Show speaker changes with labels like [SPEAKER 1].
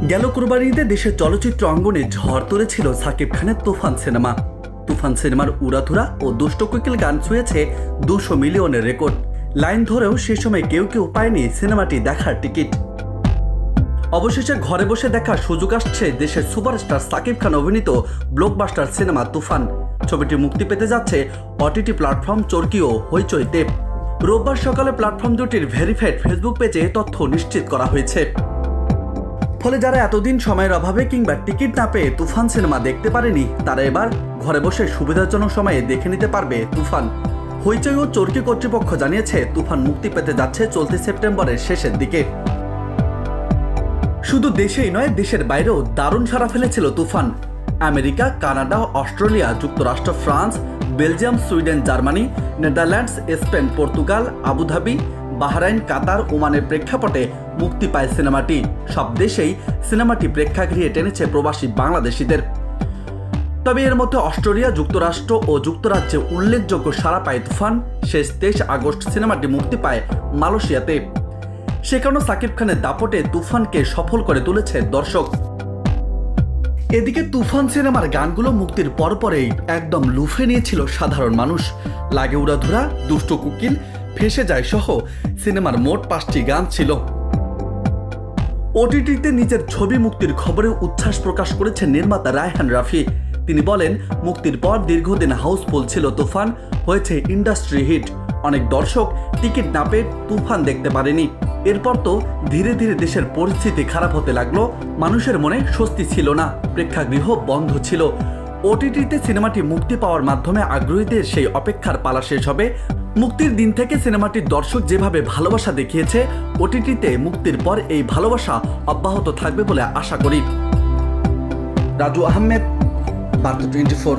[SPEAKER 1] গেল কুরবানি ঈদে দেশের চলচ্চিত্র অঙ্গনে ঝড় তুলেছিল সাকিব খানের তুফান সিনেমা। তুফান সিনেমার উড়াধুরা ও দুষ্ট কোকিল গান ছুঁয়েছে 200 মিলিয়নের রেকর্ড। লাইন ধরেও সে সময় কেউ পায়নি সিনেমাটি দেখার টিকিট। অবশেষে ঘরে বসে দেখার সুযোগ আসছে দেশের সুপারস্টার সাকিব খান অভিনীত ব্লকবাস্টার সিনেমা তুফান। ছবিটি মুক্তি পেতে যাচ্ছে OTT প্ল্যাটফর্ম চরকি ও হইচইতে। রোববার সকালে প্ল্যাটফর্ম দুটির ভেরিফাইড ফেসবুক পেজে তথ্য নিশ্চিত করা হয়েছে। ফলে যারা এতদিন সময়ের অভাবে কিংবা টিকিট না পেয়ে তুফান সিনেমা দেখতে পারেনি, তারা এবার ঘরে বসে সুবিধাজনক সময়ে দেখে নিতে পারবে তুফান। হইচই ও চরকি কর্তৃপক্ষ জানিয়েছে তুফান মুক্তি পেতে যাচ্ছে চলতি সেপ্টেম্বরের শেষের দিকে। শুধু দেশেই নয়, দেশের বাইরেও দারুণ সাড়া ফেলেছিল তুফান। আমেরিকা, কানাডা, অস্ট্রেলিয়া, যুক্তরাষ্ট্র, France, Belgium, Sweden, Germany, Netherlands, Spain, Portugal, Abu Dhabi, Bahrain, Qatar, ওমানের প্রেক্ষাপটে মুক্তি পায় সিনেমাটি। সব দেশেই সিনেমাটি প্রেক্ষাগৃহে টেনেছে প্রবাসী বাংলাদেশিদের। তবে এর মধ্যে অস্ট্রেলিয়া, যুক্তরাষ্ট্র ও যুক্তরাজ্যে উল্লেখযোগ্য সাড়া পায় তুফান। শেষ 23 আগস্ট সিনেমাটি মুক্তি পায় মালয়েশিয়াতে। সেখানেও সাকিব খানের দাপটে তুফানকে সফল করে তুলেছে দর্শক। এদিকে তুফান সিনেমার গানগুলো মুক্তির পরপরেই একদম লুফে নিয়েছিল সাধারণ মানুষ। লাগে উড়াধুরা, দুষ্ট কোকিল, ফেসে যায় সহ সিনেমার মোট 5টি গান ছিল। OTTতে নিজের ছবি মুক্তির খবরে উচ্ছ্বাস প্রকাশ করেছেন নির্মাতা রায়হান রাফি। তিনি বলেন, মুক্তির পর দীর্ঘদিন হাউসফুল ছিল তুফান, হয়েছে ইন্ডাস্ট্রি হিট। অনেক দর্শক টিকিট না পেয়ে তুফান দেখতে পারেনি। এরপর তো ধীরে ধীরে দেশের পরিস্থিতি খারাপ হতে লাগলো। মানুষের মনে স্বস্তি ছিল না, প্রেক্ষাগৃহ বন্ধ ছিল। OTTতে সিনেমাটি মুক্তি পাওয়ার মাধ্যমে আগ্রহীদের সেই অপেক্ষার পালা শেষ হবে। মুক্তির দিন থেকে সিনেমাটির দর্শক যেভাবে ভালোবাসা দেখিয়েছে, OTTতে মুক্তির পর এই ভালোবাসা অব্যাহত থাকবে বলে আশা করি। রাজু আহমেদ, বার্তা 24।